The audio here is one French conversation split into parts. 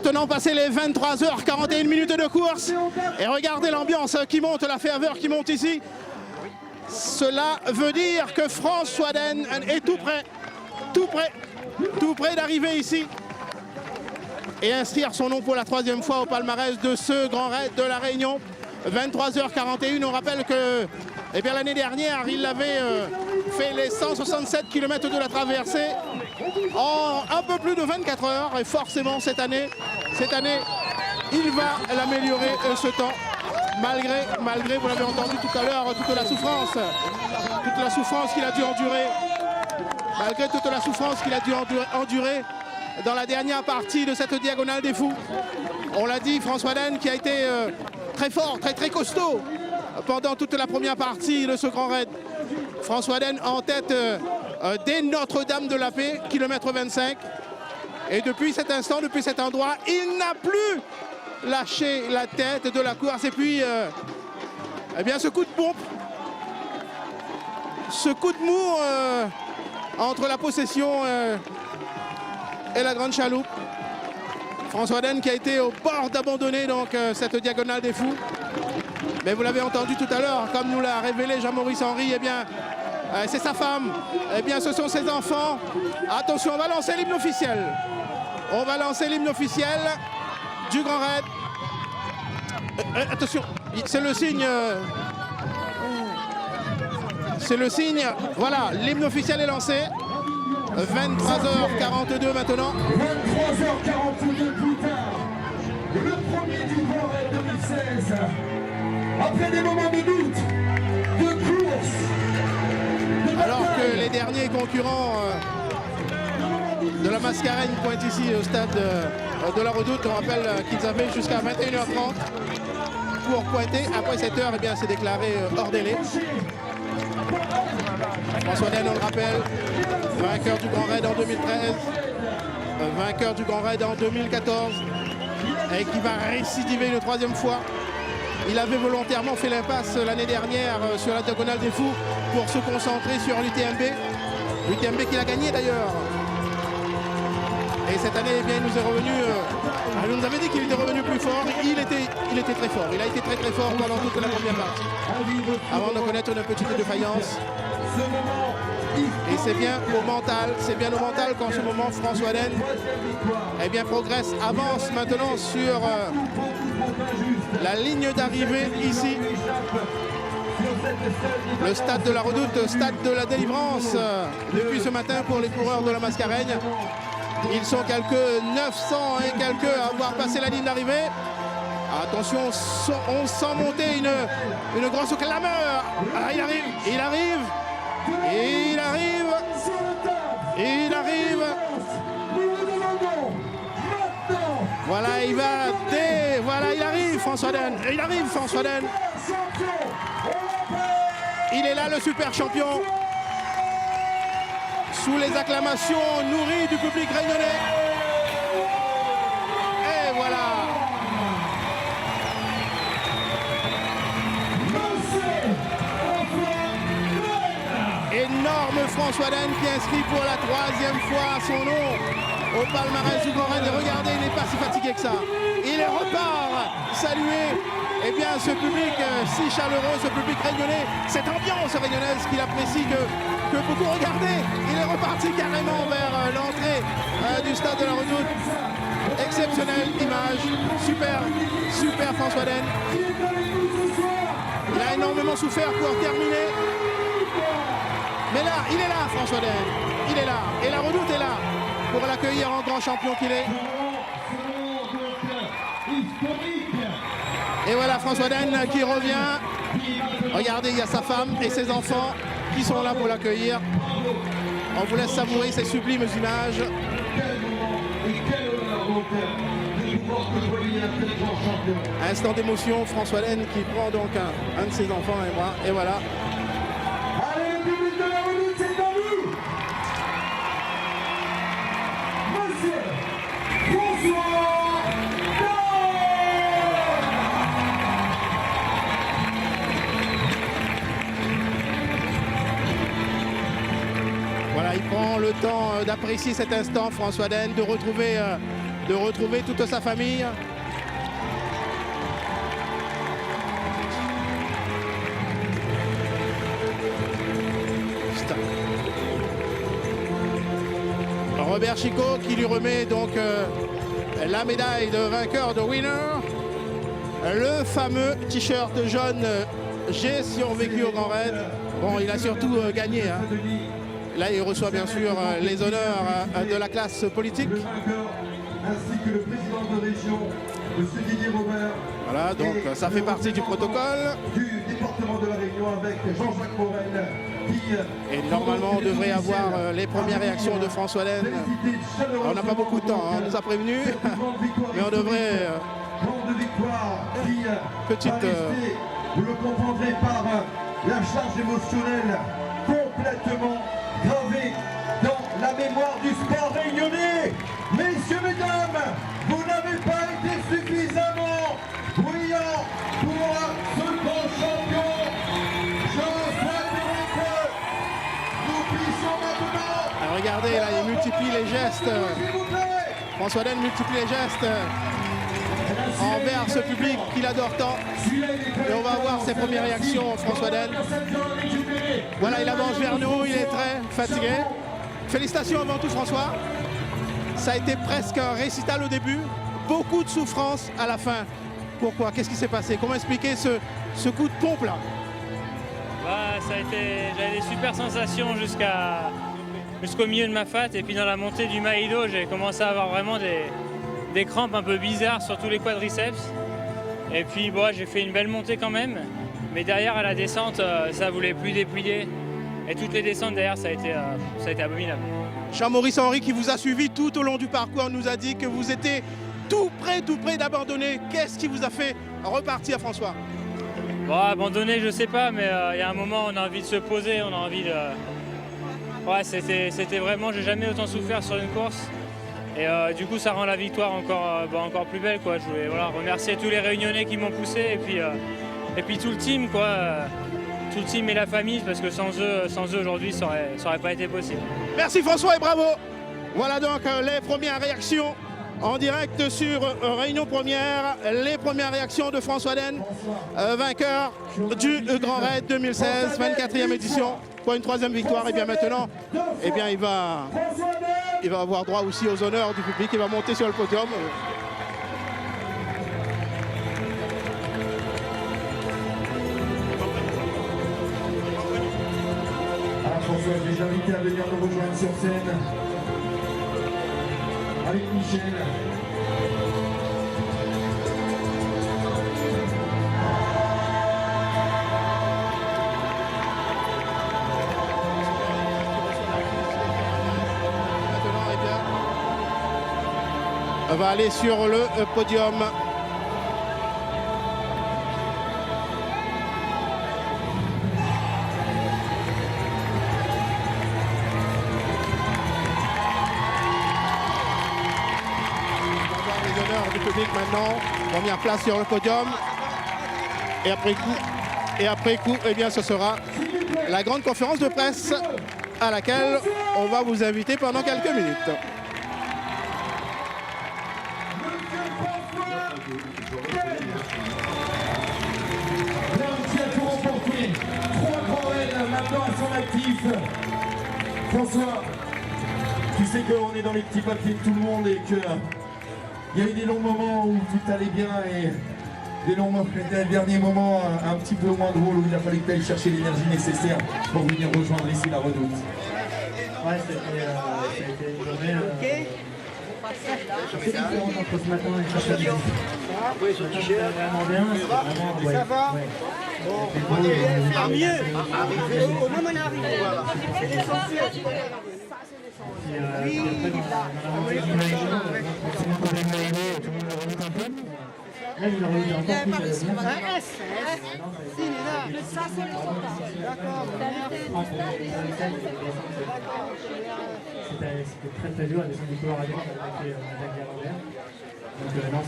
maintenant passé les 23h41 de course. Et regardez l'ambiance qui monte, la ferveur qui monte ici. Cela veut dire que François Den est tout près d'arriver ici. Et inscrire son nom pour la 3e fois au palmarès de ce Grand Raid de la Réunion. 23h41, on rappelle que l'année dernière, il avait fait les 167 km de la traversée en un peu plus de 24 heures. Et forcément, cette année, il va l'améliorer ce temps. Malgré, vous l'avez entendu tout à l'heure, toute la souffrance qu'il a dû endurer. Malgré toute la souffrance qu'il a dû endurer dans la dernière partie de cette diagonale des fous. On l'a dit, François Den qui a été très fort, très costaud pendant toute la première partie de ce Grand Raid. François Den en tête dès Notre-Dame de la Paix, kilomètre 25. Et depuis cet instant, depuis cet endroit, il n'a plus lâché la tête de la course. Et puis, ce coup de pompe, ce coup de mou entre la possession et la grande chaloupe. François Den qui a été au bord d'abandonner donc cette diagonale des fous. Mais vous l'avez entendu tout à l'heure, comme nous l'a révélé Jean-Maurice Henry, c'est sa femme, ce sont ses enfants. Attention, on va lancer l'hymne officiel. On va lancer l'hymne officiel du Grand Raid. Attention, c'est le signe. C'est le signe. Voilà, l'hymne officiel est lancé. 23h42 maintenant. 23h42 plus tard, le premier du Grand Raid 2016. Après des moments de doute, de course, alors que les derniers concurrents de la Mascareigne pointent ici au stade de la Redoute. On rappelle qu'ils avaient jusqu'à 21h30 pour pointer. Après 7h, c'est déclaré hors délai. François Den, on le rappelle, vainqueur du Grand Raid en 2013, vainqueur du Grand Raid en 2014, et qui va récidiver une 3e fois. Il avait volontairement fait l'impasse l'année dernière sur la diagonale des fous pour se concentrer sur l'UTMB. L'UTMB qu'il a gagné d'ailleurs. Et cette année, il nous est revenu. Il nous avait dit qu'il était revenu plus fort. Il était très fort. Il a été très fort pendant toute la première partie. Avant de connaître une petite défaillance. Et c'est bien au mental. C'est bien au mental qu'en ce moment, François Den progresse, avance maintenant sur la ligne d'arrivée ici. Le stade de la Redoute, stade de la délivrance depuis ce matin pour les coureurs de la Mascareigne. Ils sont quelques 900 et quelques à avoir passé la ligne d'arrivée. Attention, on sent monter une grosse clameur. Ah, il arrive. Voilà, il arrive François Den. Il est là, le super champion. Sous les acclamations nourries du public réunionnais. Et voilà. Énorme François Den qui inscrit pour la 3e fois son nom au palmarès du Grand Raid. Et regardez, il n'est pas si fatigué que ça. Il repart saluer ce public si chaleureux, ce public réunionnais, cette ambiance réunionnaise qu'il apprécie que beaucoup regardez. Il est reparti carrément vers l'entrée du stade de la Redoute. Exceptionnelle image, super François Den. Il a énormément souffert pour terminer. Mais là, il est là François Den, il est là. Et la Redoute est là pour l'accueillir en grand champion qu'il est. Et voilà François Den qui revient. Regardez, il y a sa femme et ses enfants qui sont là pour l'accueillir. On vous laisse savourer ces sublimes images. Instant d'émotion, François Den qui prend donc un de ses enfants et voilà. Allez, le public de la Redoute, c'est à vous. Monsieur François. Voilà, il prend le temps d'apprécier cet instant, François Den, de retrouver de retrouver toute sa famille. Robert Chicot qui lui remet donc la médaille de vainqueur de winner. Le fameux t-shirt jaune J'ai survécu au Grand Raid. Bon, il a surtout gagné. Hein. Là, il reçoit bien sûr les honneurs de la classe politique. Ainsi que le président de région, M. Didier Robert. Voilà, donc ça fait partie du protocole. Du département de la Réunion avec Jean-Jacques Morel. Et normalement, on devrait avoir les premières réactions de François Laine. On n'a pas beaucoup de temps, hein, on nous a prévenu, mais on devrait... petite... Vous le comprendrez par la charge émotionnelle complètement gravée dans la mémoire du sport réunionnais. Messieurs, mesdames, vous n'avez pas été suffisamment bruyants pour ce grand champion. Je souhaiterais que nous puissions maintenant... Alors regardez, là, il multiplie les gestes. François Laine multiplie les gestes envers ce public qu'il adore tant. Et on va voir ses premières réactions, François Laine. Voilà, il avance vers nous, il est très fatigué. Félicitations avant tout, François. Ça a été presque un récital au début, beaucoup de souffrance à la fin. Pourquoi? Qu'est-ce qui s'est passé? Comment expliquer ce coup de pompe là? J'avais des super sensations jusqu'au milieu de ma fat, et puis dans la montée du Maïdo, j'ai commencé à avoir vraiment des crampes un peu bizarres sur tous les quadriceps. Et puis bon, j'ai fait une belle montée quand même, mais derrière à la descente, ça voulait plus déplier. Et toutes les descentes derrière, ça a été abominable. Jean-Maurice Henry qui vous a suivi tout au long du parcours nous a dit que vous étiez tout près d'abandonner. Qu'est-ce qui vous a fait repartir, François? Bon, abandonner, je sais pas, mais il y a un moment, on a envie de se poser, on a envie de... Ouais, c'était vraiment, j'ai jamais autant souffert sur une course. Et du coup, ça rend la victoire encore plus belle, quoi. Je voulais remercier tous les Réunionnais qui m'ont poussé, et puis tout le team, quoi. Tout le team et la famille, parce que sans eux aujourd'hui, ça aurait pas été possible. Merci François et bravo. Voilà donc les premières réactions en direct sur Réunion Première. Les premières réactions de François Laine, vainqueur du Grand Raid 2016, 24e édition, pour une 3e victoire. Et bien maintenant, eh bien, il va avoir droit aussi aux honneurs du public. Il va monter sur le podium. François, je les invite à venir nous rejoindre sur scène avec Michel. Maintenant, eh bien, on va aller sur le podium. Maintenant, première place sur le podium. Et après coup, eh bien, ce sera la grande conférence de presse à laquelle on va vous inviter pendant quelques minutes. Trois grands raids maintenant à son actif. François, tu sais qu'on est dans les petits papiers de tout le monde et que il y a eu des longs moments où tout allait bien et des derniers moments un petit peu moins drôles où il a fallu que tu ailles chercher l'énergie nécessaire pour venir rejoindre ici la Redoute. Ouais, c'était une journée assez différente entre ce matin et ce matin. Oui, ce t-shirt. Vraiment bien. Vraiment, ça va. Mieux. Au moment où on est arrivé. Voilà. Puis après, dans la montée du Maïdo, tout le monde remonte un peu. Là, il a revu encore plus bien. Un S. Ça, c'est le d'accord. C'était très très dur à descendre du couloir à gauche avec la l'envers. Donc non,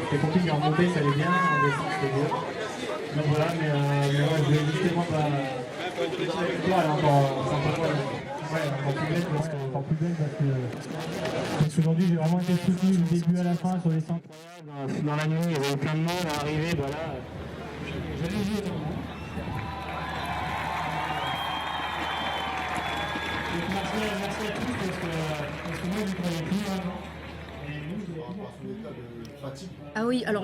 c'était compliqué en montée, ça allait bien, en descente c'était dur. Donc voilà, mais ouais, je voulais justement pas... La victoire, elle est encore encore plus belle parce qu'aujourd'hui j'ai vraiment été soutenu du début à la fin sur les 100. Dans la nuit, il y avait plein de monde à l'arrivée, voilà. J'allais jouer autant. Merci à tous parce que moi je ne croyais plus avant. Ah oui, alors